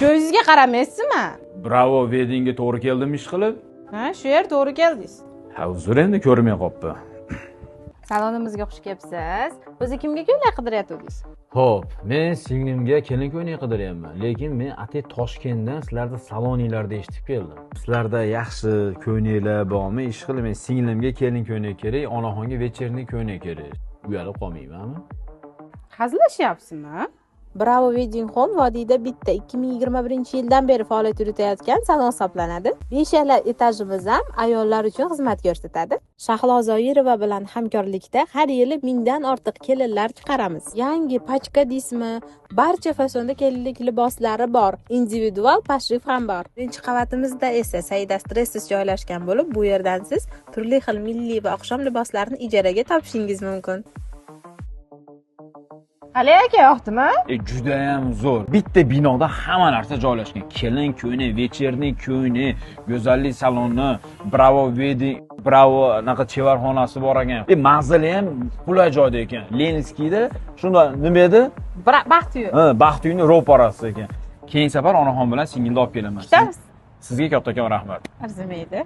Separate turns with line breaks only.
Ko'zingizga qaramaysizmi?
Bravo Weddingga to'g'ri keldim ish qilib.
Ha, shu yer to'g'ri keldingiz.
Ha, uzr endi ko'rmay qopti.
Salonimizga xush kelibsiz. O'zi kimga ko'ylak qidiryapsiz?
Xo'p, men singlimga kelin ko'ylak qidiryapman, lekin men atay Toshkentdan sizlarda saloninglarda eshitib keldim. Sizlarda yaxshi ko'ylaklar bormi? Ish qilib, men singlimga kelin ko'ylak kerak, onaxonga вечерний ko'ylak kerak. Uyalib qolmaymanmi?
Hazillashyapsizmi? Bravo Wedding Home vodiyda bitta 2021-yildan beri faoliyat yuritayotgan salon hisoblanadi. 5 etajimiz ham ayollar uchun xizmat ko'rsatadi. Shahlo Zoirova bilan hamkorlikda har yili 1000 dan ortiq kelinlar chiqaramiz. Yangi pachka deysizmi? Barcha fasonda kelinlik liboslari bor. Individual tashrif ham bor. Birinchi qavatimizda esa Saida Stresses joylashgan bo'lib, bu yerdan siz turli xil milliy va oqshom liboslarini ijaraga topishingiz mumkin. Ali aka yoqdimi?
Juda ham zo'r. Bitta binoda hamma narsa joylashgan. Kelin ko'yni, вечерний ko'yni, go'zallik saloni, Bravo Wedding, Bravo naqa chevarxonasi bor ekan. Manzili ham qulay joyda ekan. Lenskiyda shunda nima edi?
Baxtiyor.
Ha, Baxtiyning ro'parasida ekan. Keyingi safar onaxon bilan singilni olib kelaman.
Kutamiz.
Sizga kattakon rahmat.
Arzimaydi.